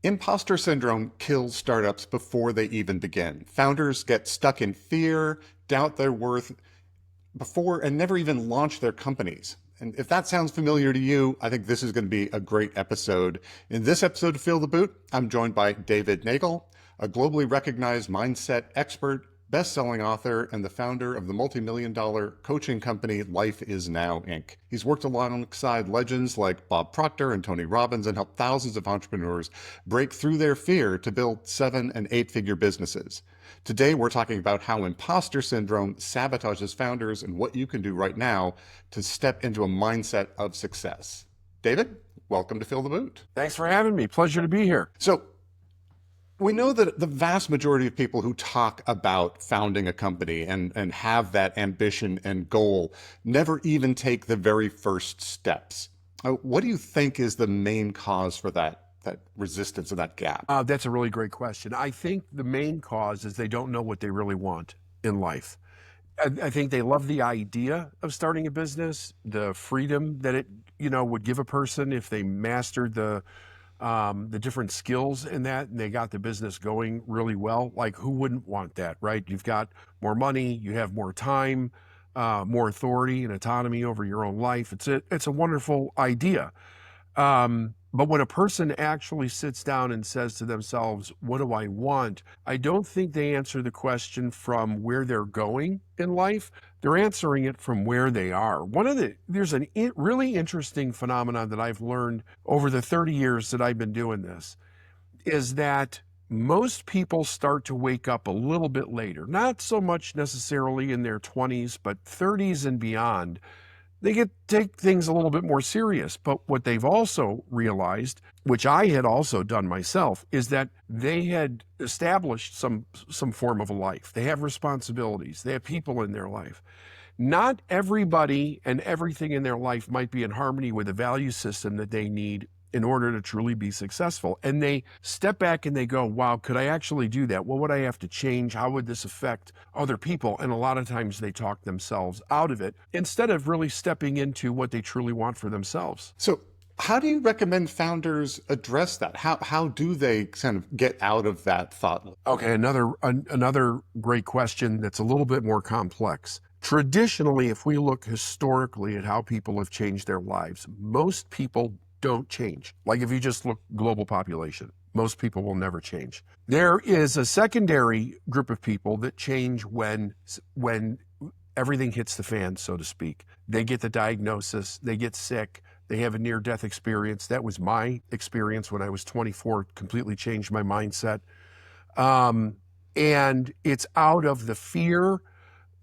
Imposter syndrome kills startups before they even begin. Founders get stuck in fear, doubt their worth before, and never even launch their companies. And if that sounds familiar to you, I think this is going to be a great episode. In this episode of Feel the Boot, I'm joined by David Neagle, a globally recognized mindset expert, best-selling author, and the founder of the multi-million-dollar coaching company Life Is Now, Inc. He's worked alongside legends like Bob Proctor and Tony Robbins and helped thousands of entrepreneurs break through their fear to build 7- and 8-figure businesses. Today, we're talking about how imposter syndrome sabotages founders and what you can do right now to step into a mindset of success. David, welcome to Feel the Boot. Thanks for having me. Pleasure to be here. So, we know that the vast majority of people who talk about founding a company and have that ambition and goal never even take the very first steps. What do you think is the main cause for that resistance or that gap? That's a really great question. I think the main cause is they don't know what they really want in life. I think they love the idea of starting a business, the freedom that it would give a person if they mastered the different skills in that and they got the business going really well. Like, who wouldn't want that, right? You've got more money, you have more time, more authority and autonomy over your own life. It's a wonderful idea. But when a person actually sits down and says to themselves, what do I want? I don't think they answer the question from where they're going in life. They're answering it from where they are. There's a really interesting phenomenon that I've learned over the 30 years that I've been doing this, is that most people start to wake up a little bit later, not so much necessarily in their 20s, but 30s and beyond. They take things a little bit more serious. But what they've also realized, which I had also done myself, is that they had established some form of a life. They have responsibilities. They have people in their life. Not everybody and everything in their life might be in harmony with the value system that they need in order to truly be successful. And they step back and they go, wow, could I actually do that? What would I have to change? How would this affect other people? And a lot of times they talk themselves out of it instead of really stepping into what they truly want for themselves. So how do you recommend founders address that? How do they kind of get out of that thought? Okay, another great question that's a little bit more complex. Traditionally, if we look historically at how people have changed their lives, most people don't change. Like, if you just look global population, most people will never change. There is a secondary group of people that change when everything hits the fan, so to speak. They get the diagnosis, they get sick, they have a near-death experience. That was my experience when I was 24, completely changed my mindset. And it's out of the fear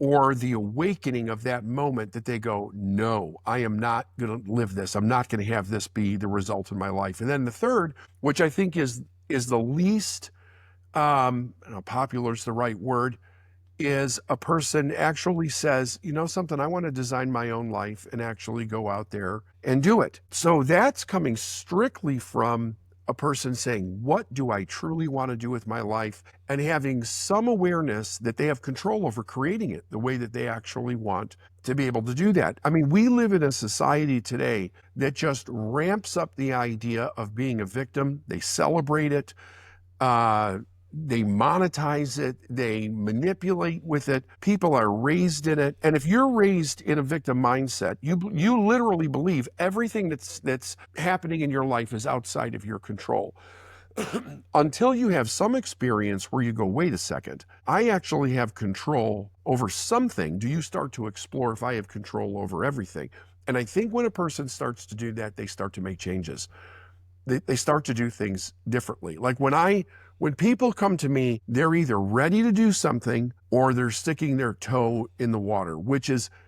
or the awakening of that moment that they go, no, I am not going to live this. I'm not going to have this be the result in my life. And then the third, which I think is the least, popular is the right word, is a person actually says, you know something, I want to design my own life and actually go out there and do it. So that's coming strictly from a person saying, what do I truly want to do with my life? And having some awareness that they have control over creating it the way that they actually want to be able to do that. I mean, we live in a society today that just ramps up the idea of being a victim. They celebrate it. They monetize it, they manipulate with it. People are raised in it. And if you're raised in a victim mindset, you literally believe everything that's happening in your life is outside of your control. Until you have some experience where you go, wait a second, I actually have control over something. Do you start to explore if I have control over everything? And I think when a person starts to do that, they start to make changes. They start to do things differently. Like when people come to me, they're either ready to do something or they're sticking their toe in the water,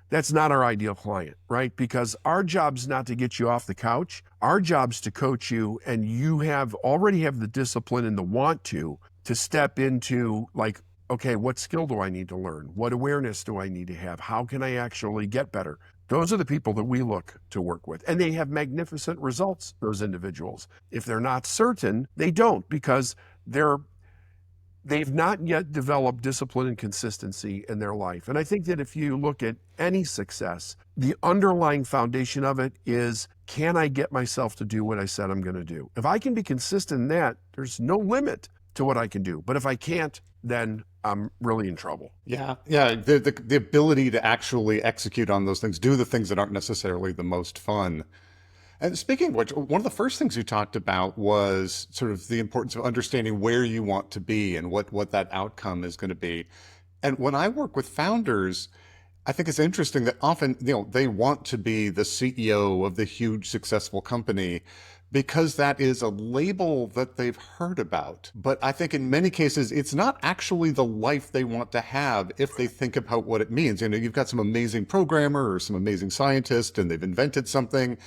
that's not our ideal client, right? Because our job's not to get you off the couch. Our job's to coach you, and you already have the discipline and the want to step into, like, okay, what skill do I need to learn? What awareness do I need to have? How can I actually get better? Those are the people that we look to work with. And they have magnificent results, those individuals. If they're not certain, they don't, because they've not yet developed discipline and consistency in their life. And I think that if you look at any success, the underlying foundation of it is can I get myself to do what I said I'm going to do? If I can be consistent in that, there's no limit to what I can do. But if I can't, then I'm really in trouble. Yeah, yeah. The ability to actually execute on those things, do the things that aren't necessarily the most fun. And speaking of which, one of the first things you talked about was sort of the importance of understanding where you want to be and what that outcome is going to be. And when I work with founders, I think it's interesting that often, they want to be the CEO of the huge successful company because that is a label that they've heard about. But I think in many cases, it's not actually the life they want to have if they think about what it means. You've got some amazing programmer or some amazing scientist and they've invented something.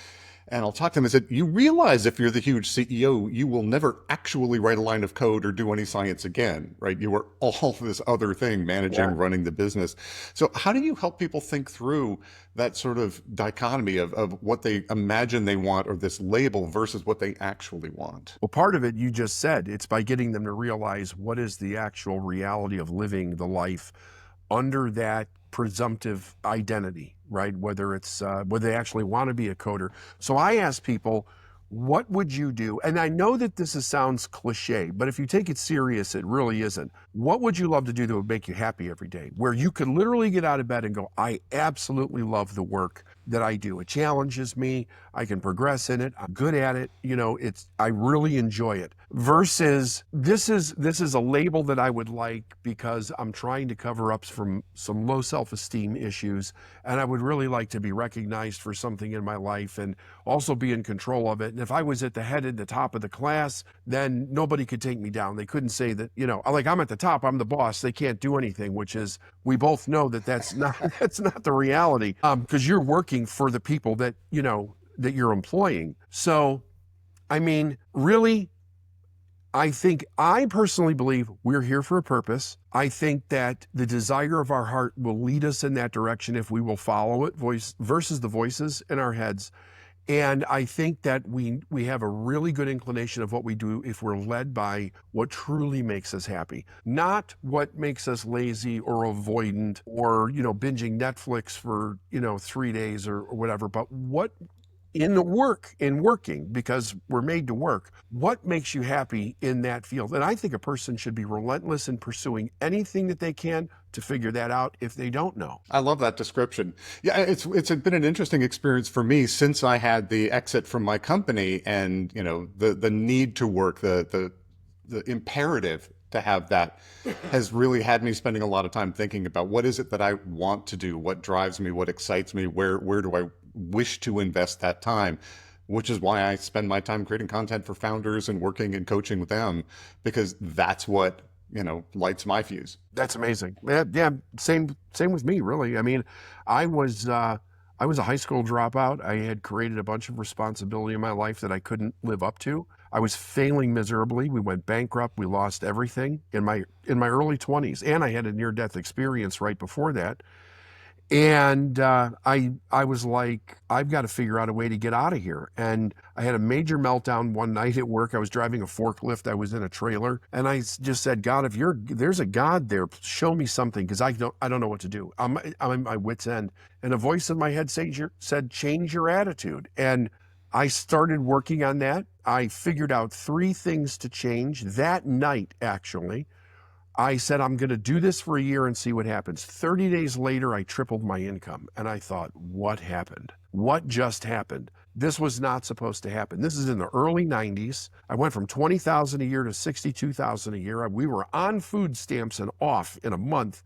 And I'll talk to them and said, you realize if you're the huge CEO, you will never actually write a line of code or do any science again, right? You are all this other thing, managing, running the business. So how do you help people think through that sort of dichotomy of what they imagine they want or this label versus what they actually want? Well, part of it you just said, it's by getting them to realize what is the actual reality of living the life under that presumptive identity, right? Whether it's whether they actually want to be a coder. So I ask people, what would you do? And I know that sounds cliche, but if you take it serious, it really isn't. What would you love to do that would make you happy every day? Where you could literally get out of bed and go, I absolutely love the work that I do. It challenges me. I can progress in it. I'm good at it. I really enjoy it. Versus this is a label that I would like because I'm trying to cover up from some low self-esteem issues. And I would really like to be recognized for something in my life and also be in control of it. And if I was at the top of the class, then nobody could take me down. They couldn't say that, like I'm at the top, I'm the boss. They can't do anything, which is, we both know that that's not the reality. Because you're working for the people that, that you're employing. So, really, I personally believe we're here for a purpose. I think that the desire of our heart will lead us in that direction if we will follow it, voice versus the voices in our heads. And I think that we have a really good inclination of what we do if we're led by what truly makes us happy, not what makes us lazy or avoidant or, binging Netflix for, 3 days or whatever, but what in working, because we're made to work, what makes you happy in that field? And I think a person should be relentless in pursuing anything that they can to figure that out if they don't know. I love that description. Yeah, it's been an interesting experience for me since I had the exit from my company and, the need to work, the imperative to have that has really had me spending a lot of time thinking about what is it that I want to do, what drives me, what excites me, where do I wish to invest that time, which is why I spend my time creating content for founders and working and coaching with them, because that's what, lights my fuse. That's amazing. Yeah, same with me, really. I was a high school dropout. I had created a bunch of responsibility in my life that I couldn't live up to. I was failing miserably. We went bankrupt. We lost everything in my early 20s, and I had a near-death experience right before that. And I was like, I've got to figure out a way to get out of here. And I had a major meltdown one night at work. I was driving a forklift. I was in a trailer, and I just said, God, if there's a God there, show me something, because I don't know what to do. I'm at my wit's end. And a voice in my head said, change your attitude. And I started working on that. I figured out 3 things to change that night, actually. I said, I'm going to do this for a year and see what happens. 30 days later, I tripled my income. And I thought, what happened? What just happened? This was not supposed to happen. This is in the early 90s. I went from $20,000 a year to $62,000 a year. We were on food stamps and off in a month.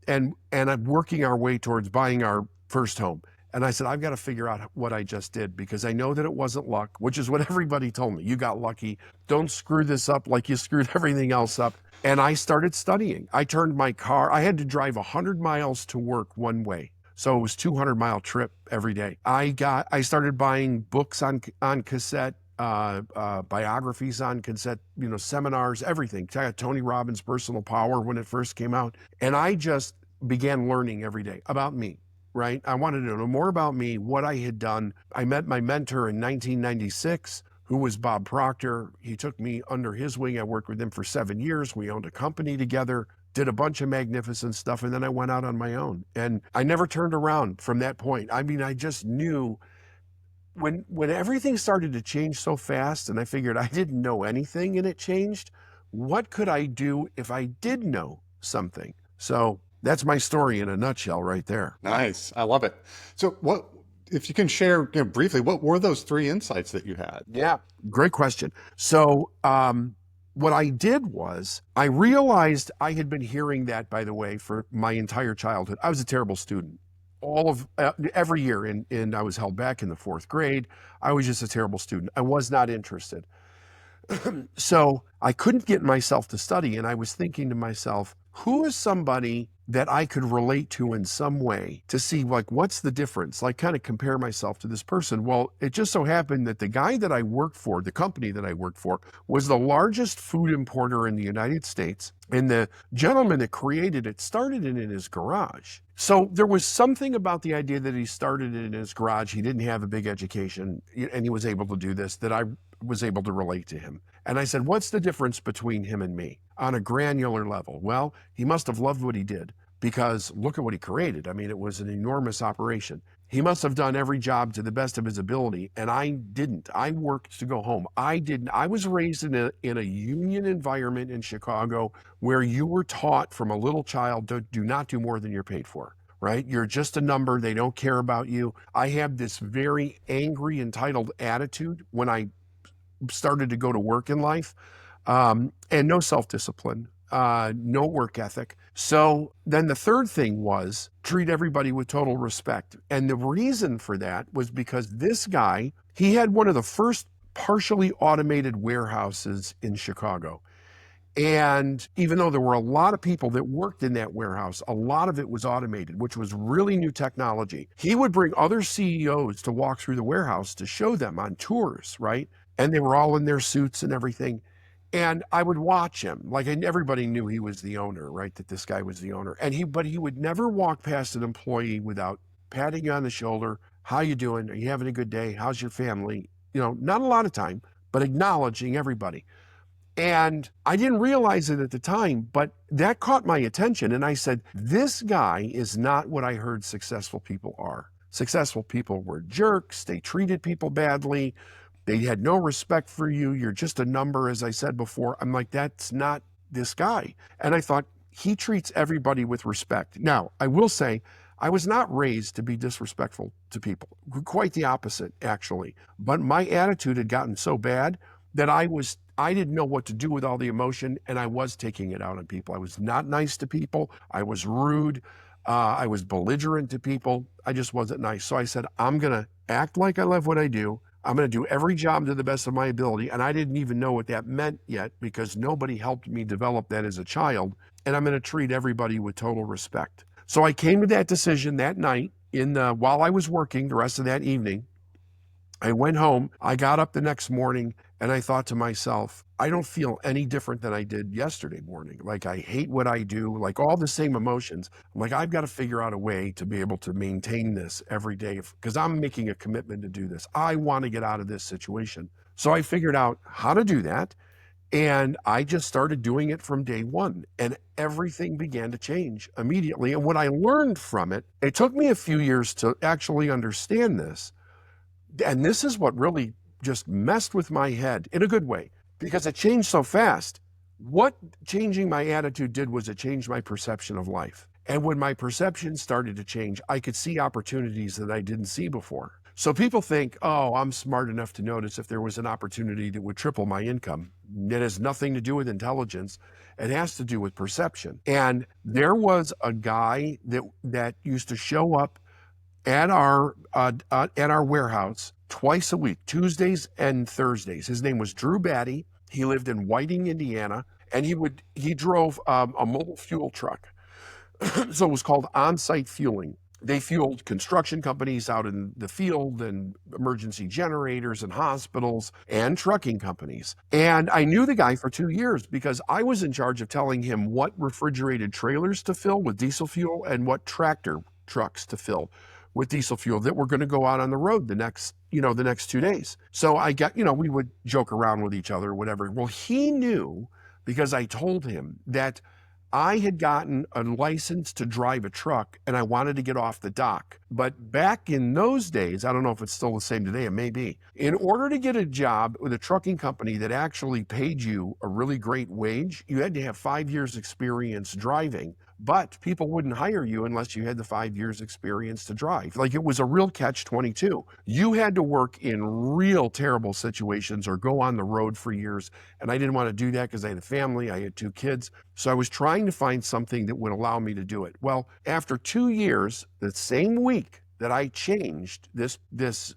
And I'm working our way towards buying our first home. And I said, I've got to figure out what I just did, because I know that it wasn't luck, which is what everybody told me. You got lucky. Don't screw this up like you screwed everything else up. And I started studying. I turned my car. I had to drive 100 miles to work one way. So it was 200-mile trip every day. I started buying books on cassette, biographies on cassette, seminars, everything. I got Tony Robbins' Personal Power when it first came out. And I just began learning every day about me. Right? I wanted to know more about me, what I had done. I met my mentor in 1996, who was Bob Proctor. He took me under his wing. I worked with him for 7 years. We owned a company together, did a bunch of magnificent stuff, and then I went out on my own. And I never turned around from that point. I just knew when everything started to change so fast, and I figured I didn't know anything and it changed, what could I do if I did know something? So that's my story in a nutshell right there. Nice. I love it. So what, if you can share, briefly, what were those three insights that you had? Yeah, great question. So, what I did was I realized I had been hearing that, by the way, for my entire childhood. I was a terrible student. All of every year, and I was held back in the fourth grade. I was just a terrible student. I was not interested. So I couldn't get myself to study. And I was thinking to myself, who is somebody that I could relate to in some way to see, like, what's the difference? Like, kind of compare myself to this person. Well, it just so happened that the guy that I worked for, the company that I worked for, was the largest food importer in the United States. And the gentleman that created it started it in his garage. So there was something about the idea that he started it in his garage. He didn't have a big education, and he was able to do this, that I was able to relate to him. And I said, what's the difference between him and me on a granular level? Well, he must have loved what he did, because look at what he created. I mean, it was an enormous operation. He must have done every job to the best of his ability, and I didn't. I worked to go home. I didn't. I was raised in a union environment in Chicago where you were taught from a little child to do not do more than you're paid for, right? You're just a number. They don't care about you. I had this very angry, entitled attitude when I started to go to work in life, and no self-discipline, no work ethic. So then the third thing was treat everybody with total respect. And the reason for that was because this guy, he had one of the first partially automated warehouses in Chicago. And even though there were a lot of people that worked in that warehouse, a lot of it was automated, which was really new technology. He would bring other CEOs to walk through the warehouse to show them on tours, right? And they were all in their suits and everything. And I would watch him. Like, everybody knew he was the owner, right? That this guy was the owner. But he would never walk past an employee without patting you on the shoulder. How you doing? Are you having a good day? How's your family? Not a lot of time, but acknowledging everybody. And I didn't realize it at the time, but that caught my attention. And I said, this guy is not what I heard successful people are. Successful people were jerks. They treated people badly. They had no respect for you. You're just a number, as I said before. I'm like, that's not this guy. And I thought, he treats everybody with respect. Now, I will say, I was not raised to be disrespectful to people. Quite the opposite, actually. But my attitude had gotten so bad that I didn't know what to do with all the emotion, and I was taking it out on people. I was not nice to people. I was rude. I was belligerent to people. I just wasn't nice. So I said, I'm going to act like I love what I do. I'm going to do every job to the best of my ability. And I didn't even know what that meant yet, because nobody helped me develop that as a child. And I'm going to treat everybody with total respect. So I came to that decision that night while I was working the rest of that evening. I went home. I got up the next morning and I thought to myself, I don't feel any different than I did yesterday morning. Like, I hate what I do, like all the same emotions. I'm like, I've got to figure out a way to be able to maintain this every day, because I'm making a commitment to do this. I want to get out of this situation. So I figured out how to do that. And I just started doing it from day one, and everything began to change immediately. And what I learned from it, it took me a few years to actually understand this. And this is what really just messed with my head in a good way, because it changed so fast. What changing my attitude did was it changed my perception of life. And when my perception started to change, I could see opportunities that I didn't see before. So people think, oh, I'm smart enough to notice if there was an opportunity that would triple my income. It has nothing to do with intelligence. It has to do with perception. And there was a guy that used to show up at our warehouse twice a week, Tuesdays and Thursdays. His name was Drew Batty. He lived in Whiting, Indiana, and he drove a mobile fuel truck. So it was called on-site fueling. They fueled construction companies out in the field, and emergency generators and hospitals and trucking companies. And I knew the guy for 2 years because I was in charge of telling him what refrigerated trailers to fill with diesel fuel and what tractor trucks to fill with diesel fuel that were going to go out on the road the next 2 days. So we would joke around with each other or whatever. Well, he knew, because I told him, that I had gotten a license to drive a truck and I wanted to get off the dock. But back in those days, I don't know if it's still the same today, it may be. In order to get a job with a trucking company that actually paid you a really great wage, you had to have 5 years experience driving. But people wouldn't hire you unless you had the 5 years experience to drive. Like, it was a real catch 22. You had to work in real terrible situations or go on the road for years. And I didn't want to do that because I had a family, I had 2 kids. So I was trying to find something that would allow me to do it. Well, after 2 years, the same week that I changed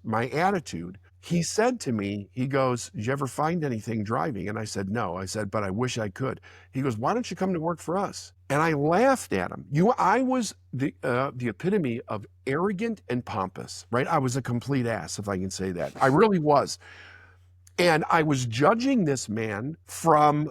my attitude, he said to me, he goes, "Did you ever find anything driving?" And I said, "No." I said, "But I wish I could." He goes, "Why don't you come to work for us?" And I laughed at him. I was the epitome of arrogant and pompous, right? I was a complete ass, if I can say that. I really was. And I was judging this man from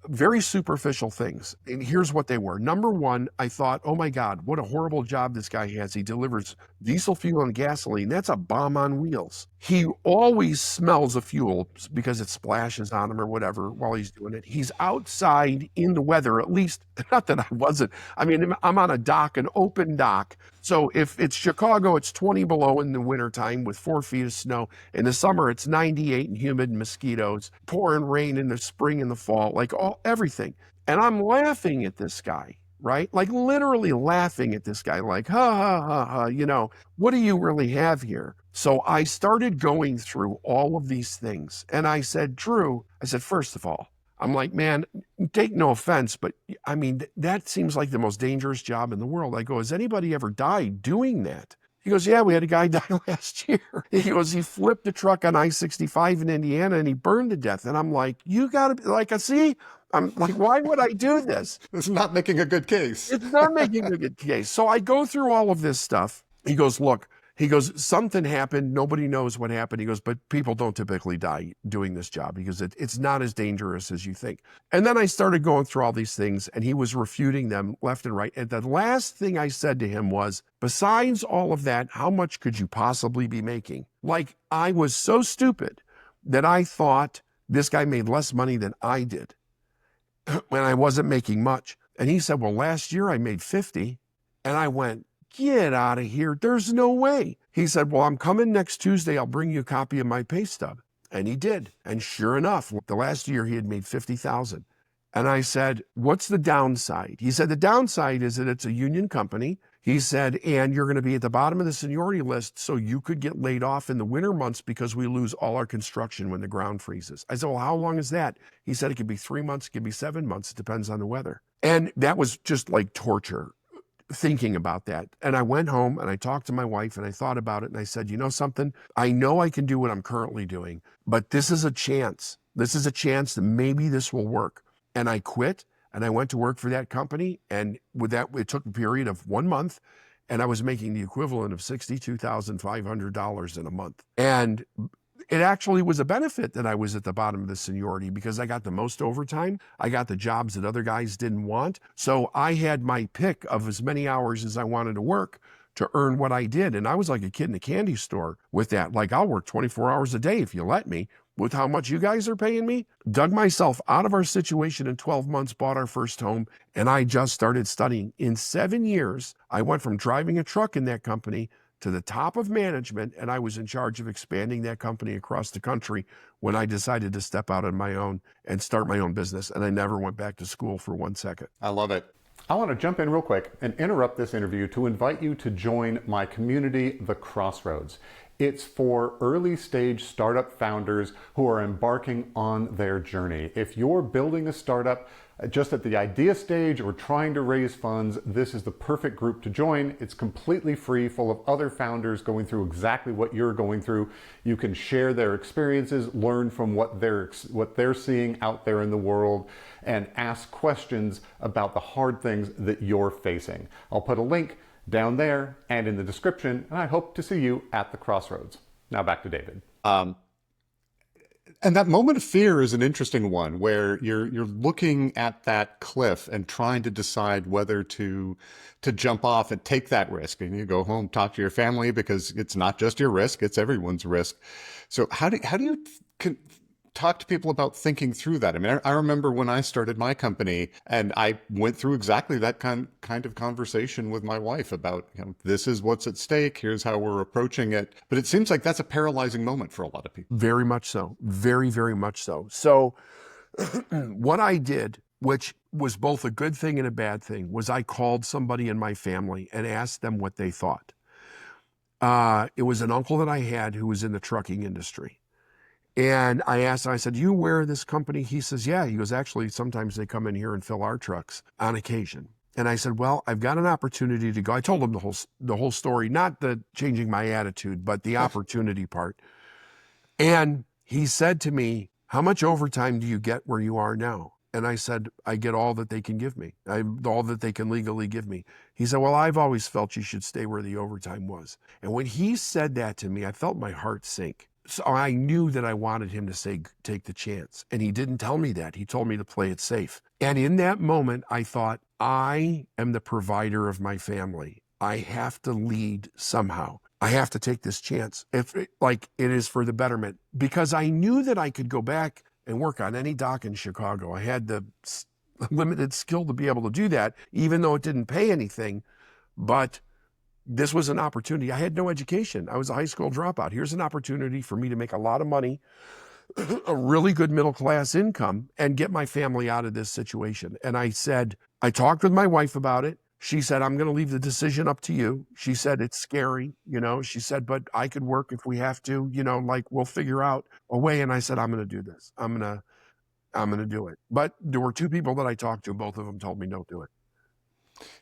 very superficial things. And here's what they were. Number one, I thought, oh my God, what a horrible job this guy has. He delivers diesel fuel and gasoline. That's a bomb on wheels. He always smells of fuel because it splashes on him or whatever while he's doing it. He's outside in the weather, at least, not that I wasn't. I mean, I'm on a dock, an open dock. So if it's Chicago, it's 20 below in the wintertime with 4 feet of snow. In the summer, it's 98 and humid and mosquitoes, pouring rain in the spring and the fall, like everything. And I'm laughing at this guy, right? Like literally laughing at this guy, like, ha, ha, ha, ha, what do you really have here? So I started going through all of these things. And I said, Drew, first of all, I'm like, man, take no offense, but I mean, that seems like the most dangerous job in the world. I go, has anybody ever died doing that? He goes, yeah, we had a guy die last year. He goes, he flipped a truck on I-65 in Indiana and he burned to death. And I'm like, you got to be like, see, I'm like, why would I do this? It's not making a good case. It's not making a good case. So I go through all of this stuff. He goes, look, something happened. Nobody knows what happened. He goes, but people don't typically die doing this job because it's not as dangerous as you think. And then I started going through all these things and he was refuting them left and right. And the last thing I said to him was, besides all of that, how much could you possibly be making? Like, I was so stupid that I thought this guy made less money than I did when I wasn't making much. And he said, well, last year I made 50. And I went, get out of here. There's no way. He said, well, I'm coming next Tuesday. I'll bring you a copy of my pay stub. And he did. And sure enough, the last year he had made 50,000. And I said, what's the downside? He said, the downside is that it's a union company. He said, and you're going to be at the bottom of the seniority list, so you could get laid off in the winter months because we lose all our construction when the ground freezes. I said, well, how long is that? He said, it could be 3 months, it could be 7 months. It depends on the weather. And that was just like torture, thinking about that. And I went home and I talked to my wife and I thought about it and I said, you know something? I know I can do what I'm currently doing, but this is a chance. This is a chance that maybe this will work. And I quit and I went to work for that company. And with that, it took a period of 1 month and I was making the equivalent of $62,500 in a month. And it actually was a benefit that I was at the bottom of the seniority because I got the most overtime. I got the jobs that other guys didn't want. So I had my pick of as many hours as I wanted to work to earn what I did. And I was like a kid in a candy store with that. Like, I'll work 24 hours a day if you let me, with how much you guys are paying me. Dug myself out of our situation in 12 months, bought our first home, and I just started studying. In 7 years, I went from driving a truck in that company to the top of management, and I was in charge of expanding that company across the country when I decided to step out on my own and start my own business. And I never went back to school for 1 second. I love it. I want to jump in real quick and interrupt this interview to invite you to join my community, The Crossroads. It's for early stage startup founders who are embarking on their journey. If you're building a startup just at the idea stage or trying to raise funds, this is the perfect group to join. It's completely free, full of other founders going through exactly what you're going through. You can share their experiences, learn from what they're seeing out there in the world, and ask questions about the hard things that you're facing. I'll put a link down there and in the description, and I hope to see you at the Crossroads. Now back to David. And that moment of fear is an interesting one where you're looking at that cliff and trying to decide whether to jump off and take that risk. And you go home, talk to your family because it's not just your risk, it's everyone's risk. So how do you talk to people about thinking through that? I mean, I remember when I started my company and I went through exactly that kind of conversation with my wife about, this is what's at stake. Here's how we're approaching it. But it seems like that's a paralyzing moment for a lot of people. Very much so. Very, very much so. So what I did, which was both a good thing and a bad thing, was I called somebody in my family and asked them what they thought. It was an uncle that I had who was in the trucking industry. And I said, you aware of this company? He says, yeah. He goes, actually, sometimes they come in here and fill our trucks on occasion. And I said, well, I've got an opportunity to go. I told him the whole story, not the changing my attitude, but the opportunity part. And he said to me, how much overtime do you get where you are now? And I said, I get all that they can give me, all that they can legally give me. He said, well, I've always felt you should stay where the overtime was. And when he said that to me, I felt my heart sink. So I knew that I wanted him to say, take the chance. And he didn't tell me that. He told me to play it safe. And in that moment, I thought, I am the provider of my family. I have to lead somehow. I have to take this chance, like it is for the betterment, because I knew that I could go back and work on any dock in Chicago. I had the limited skill to be able to do that, even though it didn't pay anything. But this was an opportunity. I had no education. I was a high school dropout. Here's an opportunity for me to make a lot of money, a really good middle class income, and get my family out of this situation. And I talked with my wife about it. She said, I'm going to leave the decision up to you. She said, it's scary, she said, but I could work if we have to, like we'll figure out a way. And I said, I'm going to do this. I'm going to do it. But there were two people that I talked to. Both of them told me, don't do it.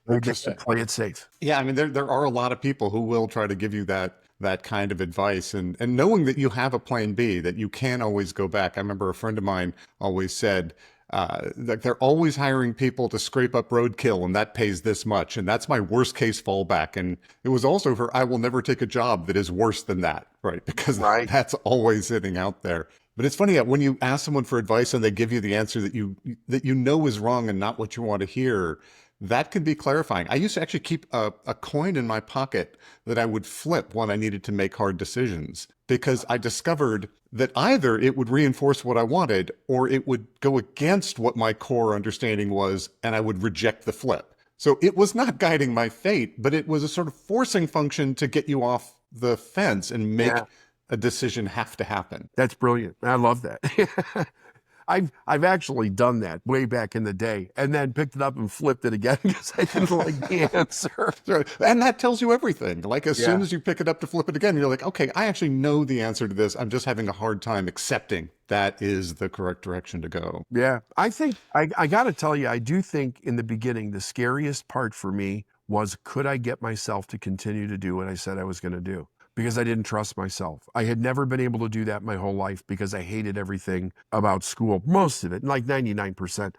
They said, play it safe. Yeah, I mean, there are a lot of people who will try to give you that kind of advice, and knowing that you have a plan B, that you can always go back. I remember a friend of mine always said that they're always hiring people to scrape up roadkill, and that pays this much, and that's my worst case fallback. And it was also for I will never take a job that is worse than that, right? Because Right. that's always sitting out there. But it's funny when you ask someone for advice and they give you the answer that you know is wrong and not what you want to hear. That can be clarifying. I used to actually keep a coin in my pocket that I would flip when I needed to make hard decisions, because I discovered that either it would reinforce what I wanted or it would go against what my core understanding was, and I would reject the flip. So it was not guiding my fate, but it was a sort of forcing function to get you off the fence and make a decision have to happen. That's brilliant. I love that. I've actually done that way back in the day, and then picked it up and flipped it again because I didn't like the answer. And that tells you everything. Like as soon as you pick it up to flip it again, you're like, okay, I actually know the answer to this. I'm just having a hard time accepting that is the correct direction to go. Yeah, I think I got to tell you, I do think in the beginning, the scariest part for me was, could I get myself to continue to do what I said I was going to do? Because I didn't trust myself. I had never been able to do that my whole life because I hated everything about school, most of it, like 99%.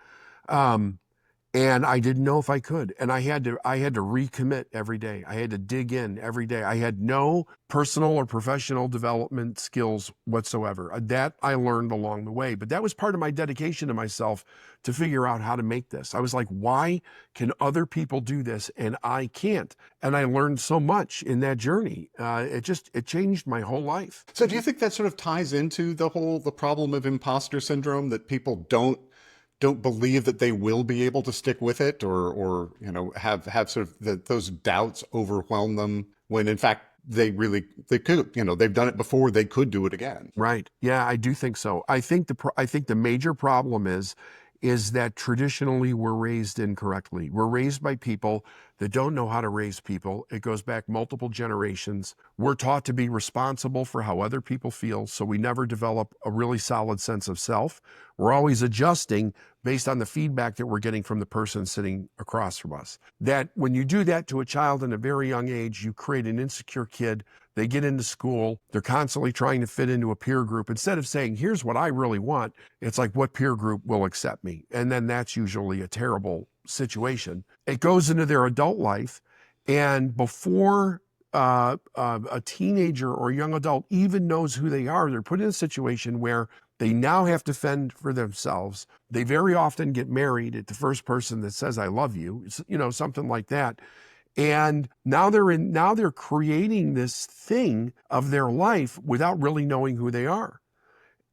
And I didn't know if I could. And I had to recommit every day. I had to dig in every day. I had no personal or professional development skills whatsoever. That I learned along the way. But that was part of my dedication to myself to figure out how to make this. I was like, why can other people do this and I can't? And I learned so much in that journey. It changed my whole life. So do you think that sort of ties into the problem of imposter syndrome, that people don't believe that they will be able to stick with it, or have sort of those doubts overwhelm them when in fact they could, they've done it before, they could do it again. Right. Yeah, I do think so. I think the major problem is that traditionally we're raised incorrectly. We're raised by people that don't know how to raise people. It goes back multiple generations. We're taught to be responsible for how other people feel, so we never develop a really solid sense of self. We're always adjusting based on the feedback that we're getting from the person sitting across from us. That when you do that to a child in a very young age, you create an insecure kid. They get into school, they're constantly trying to fit into a peer group. Instead of saying, here's what I really want, it's like, what peer group will accept me? And then that's usually a terrible situation. It goes into their adult life, and before a teenager or a young adult even knows who they are, they're put in a situation where they now have to fend for themselves. They very often get married at the first person that says, I love you, something like that. And now they're creating this thing of their life without really knowing who they are.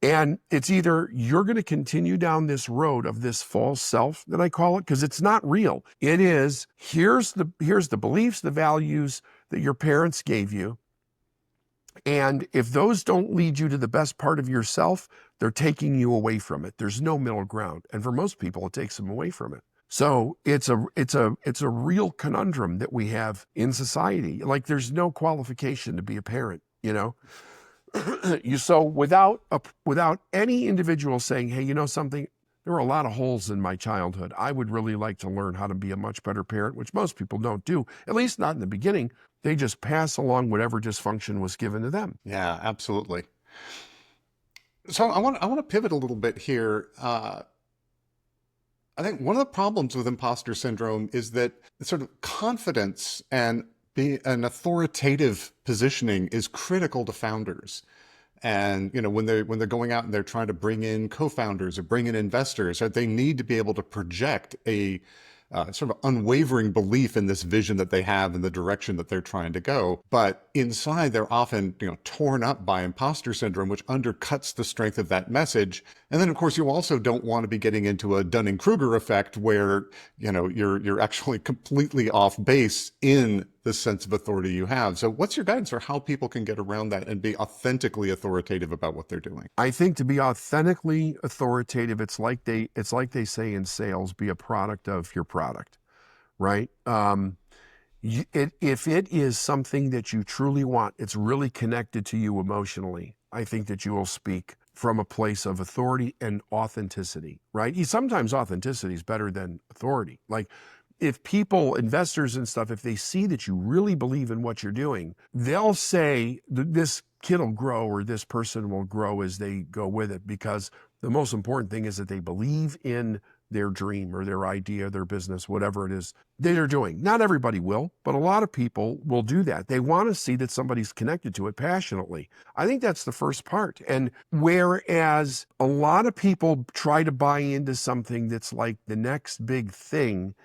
And it's either you're going to continue down this road of this false self that I call it, because it's not real. It is, here's the beliefs, the values that your parents gave you. And if those don't lead you to the best part of yourself, they're taking you away from it. There's no middle ground. And for most people, it takes them away from it. So it's a real conundrum that we have in society. Like, there's no qualification to be a parent, you know? So without any individual saying, hey, you know something, there were a lot of holes in my childhood. I would really like to learn how to be a much better parent, which most people don't do, at least not in the beginning. They just pass along whatever dysfunction was given to them. Yeah, absolutely. So I want to pivot a little bit here. I think one of the problems with imposter syndrome is that sort of confidence and an authoritative positioning is critical to founders. And when they're going out and they're trying to bring in co-founders or bring in investors, they need to be able to project a sort of unwavering belief in this vision that they have in the direction that they're trying to go. But inside, they're often torn up by imposter syndrome, which undercuts the strength of that message. And then, of course, you also don't want to be getting into a Dunning-Kruger effect where you're actually completely off base in the sense of authority you have. So what's your guidance for how people can get around that and be authentically authoritative about what they're doing? I think to be authentically authoritative, it's like they say in sales, be a product of your product, right? If it is something that you truly want, it's really connected to you emotionally, I think that you will speak from a place of authority and authenticity, right? Sometimes authenticity is better than authority. Like, if people, investors and stuff, if they see that you really believe in what you're doing, they'll say this kid will grow or this person will grow as they go with it, because the most important thing is that they believe in their dream or their idea, their business, whatever it is that they're doing. Not everybody will, but a lot of people will do that. They want to see that somebody's connected to it passionately. I think that's the first part. And whereas a lot of people try to buy into something that's like the next big thing,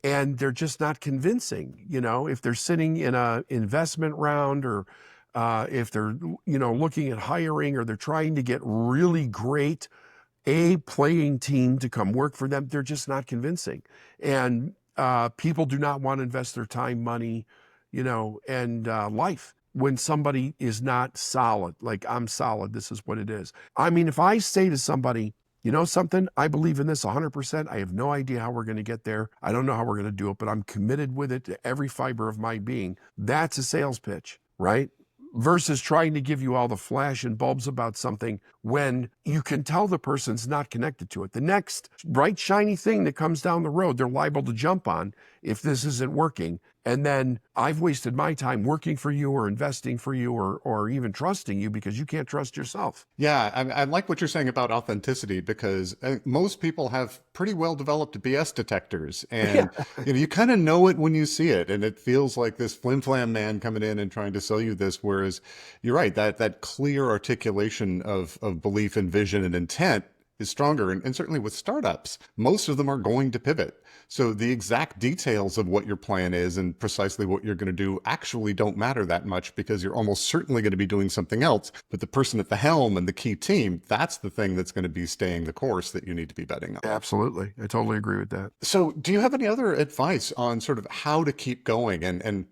and they're just not convincing, if they're sitting in a investment round, or if they're, looking at hiring, or they're trying to get really great playing team to come work for them, they're just not convincing. And people do not want to invest their time, money, and life when somebody is not solid. Like, I'm solid, this is what it is. I mean, if I say to somebody, you know something, I believe in this 100%. I have no idea how we're going to get there. I don't know how we're going to do it, but I'm committed with it to every fiber of my being. That's a sales pitch, right? Versus trying to give you all the flash and bulbs about something when you can tell the person's not connected to it. The next bright, shiny thing that comes down the road, they're liable to jump on if this isn't working. And then I've wasted my time working for you or investing for you or even trusting you because you can't trust yourself. Yeah, I like what you're saying about authenticity, because I think most people have pretty well developed BS detectors, and you kind of know it when you see it, and it feels like this flim flam man coming in and trying to sell you this. Whereas you're right, that clear articulation of belief and vision and intent is stronger. And certainly with startups, most of them are going to pivot. So the exact details of what your plan is and precisely what you're going to do actually don't matter that much, because you're almost certainly going to be doing something else. But the person at the helm and the key team, that's the thing that's going to be staying the course that you need to be betting on. Absolutely. I totally agree with that. So do you have any other advice on sort of how to keep going and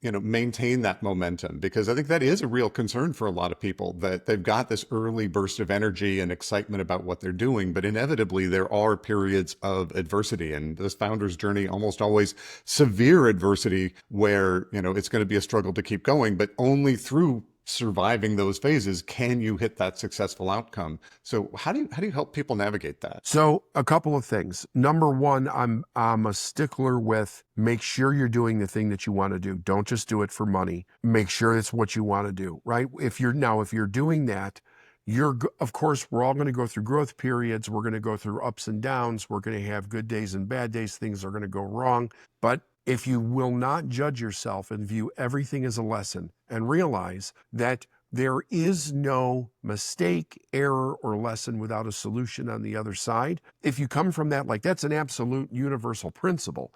maintain that momentum? Because I think that is a real concern for a lot of people, that they've got this early burst of energy and excitement about what they're doing, but inevitably there are periods of adversity, and this founder's journey almost always severe adversity where, it's going to be a struggle to keep going, but only through surviving those phases can you hit that successful outcome. So how do you help people navigate that? So a couple of things. Number one, I'm a stickler with make sure you're doing the thing that you want to do. Don't just do it for money. Make sure it's what you want to do, right? If you're doing that, of course, we're all going to go through growth periods. We're going to go through ups and downs. We're going to have good days and bad days. Things are going to go wrong. But if you will not judge yourself and view everything as a lesson and realize that there is no mistake, error, or lesson without a solution on the other side, if you come from that, like, that's an absolute universal principle.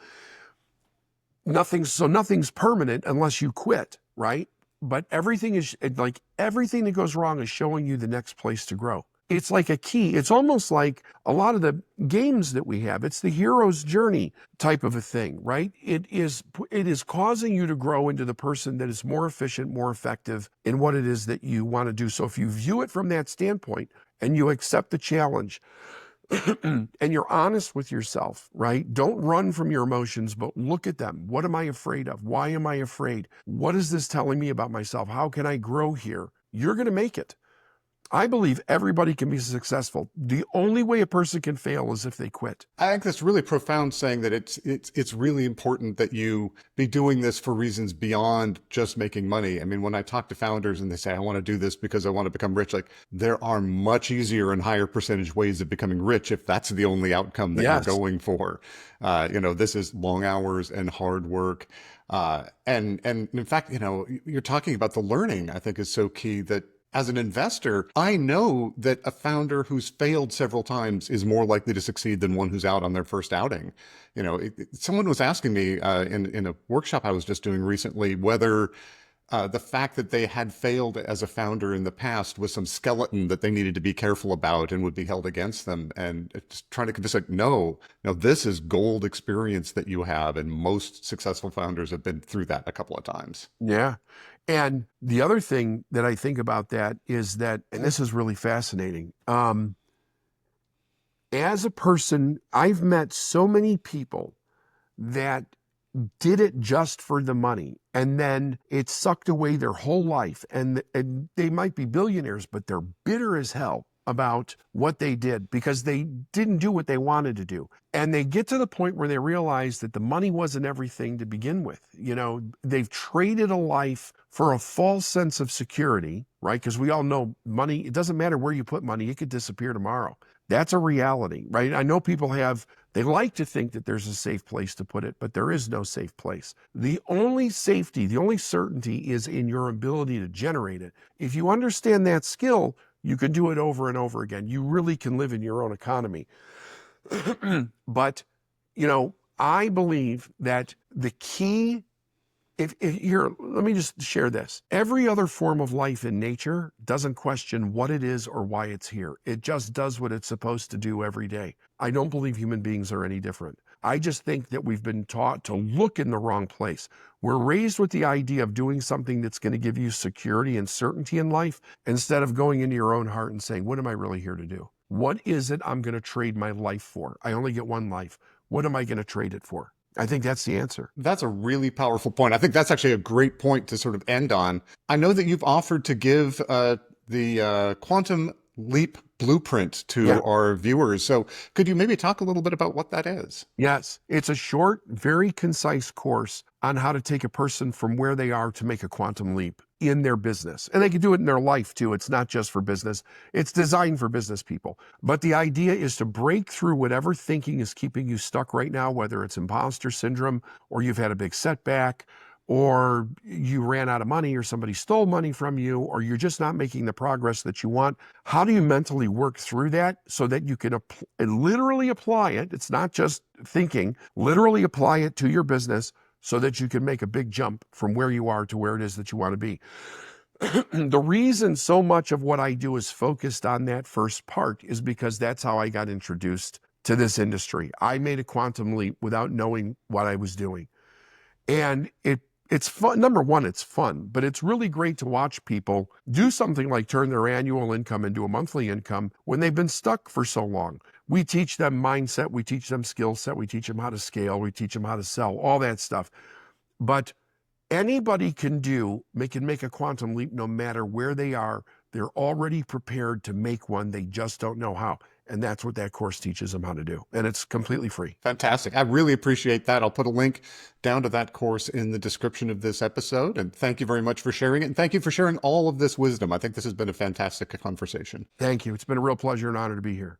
Nothing's permanent unless you quit, right? But everything that goes wrong is showing you the next place to grow. It's like a key. It's almost like a lot of the games that we have. It's the hero's journey type of a thing, right? It is causing you to grow into the person that is more efficient, more effective in what it is that you want to do. So if you view it from that standpoint and you accept the challenge and you're honest with yourself, right? Don't run from your emotions, but look at them. What am I afraid of? Why am I afraid? What is this telling me about myself? How can I grow here? You're going to make it. I believe everybody can be successful. The only way a person can fail is if they quit. I think that's really profound, saying that it's really important that you be doing this for reasons beyond just making money. I mean, when I talk to founders and they say, I want to do this because I want to become rich, like, there are much easier and higher percentage ways of becoming rich if that's the only outcome that you're Yes. going for. This is long hours and hard work. And in fact, you're talking about the learning, I think, is so key. That as an investor, I know that a founder who's failed several times is more likely to succeed than one who's out on their first outing. Someone was asking me in a workshop I was just doing recently whether the fact that they had failed as a founder in the past was some skeleton that they needed to be careful about and would be held against them. And just trying to convince, like, no, this is gold experience that you have. And most successful founders have been through that a couple of times. Yeah. And the other thing that I think about that is that, and this is really fascinating. As a person, I've met so many people that did it just for the money, and then it sucked away their whole life. And they might be billionaires, but they're bitter as hell about what they did because they didn't do what they wanted to do. And they get to the point where they realize that the money wasn't everything to begin with. They've traded a life for a false sense of security, right? Because we all know money, it doesn't matter where you put money, it could disappear tomorrow. That's a reality, right? I know people they like to think that there's a safe place to put it, but there is no safe place. The only safety, the only certainty is in your ability to generate it. If you understand that skill, you can do it over and over again. You really can live in your own economy. But, I believe that the key, if here, let me just share this. Every other form of life in nature doesn't question what it is or why it's here. It just does what it's supposed to do every day. I don't believe human beings are any different. I just think that we've been taught to look in the wrong place. We're raised with the idea of doing something that's going to give you security and certainty in life instead of going into your own heart and saying, what am I really here to do? What is it I'm going to trade my life for? I only get one life. What am I going to trade it for? I think that's the answer. That's a really powerful point. I think that's actually a great point to sort of end on. I know that you've offered to give the Quantum Leap blueprint to our viewers. So could you maybe talk a little bit about what that is? Yes, it's a short, very concise course on how to take a person from where they are to make a quantum leap in their business. And they can do it in their life too. It's not just for business. It's designed for business people. But the idea is to break through whatever thinking is keeping you stuck right now, whether it's imposter syndrome or you've had a big setback or you ran out of money or somebody stole money from you or you're just not making the progress that you want. How do you mentally work through that so that you can literally apply it? It's not just thinking, literally apply it to your business so that you can make a big jump from where you are to where it is that you want to be. The reason so much of what I do is focused on that first part is because that's how I got introduced to this industry. I made a quantum leap without knowing what I was doing. And it's fun. Number one, it's fun, but it's really great to watch people do something like turn their annual income into a monthly income when they've been stuck for so long. We teach them mindset, we teach them skill set, we teach them how to scale, we teach them how to sell, all that stuff. But anybody can make a quantum leap no matter where they are. They're already prepared to make one. They just don't know how. And that's what that course teaches them how to do. And it's completely free. Fantastic. I really appreciate that. I'll put a link down to that course in the description of this episode. And thank you very much for sharing it. And thank you for sharing all of this wisdom. I think this has been a fantastic conversation. Thank you. It's been a real pleasure and honor to be here.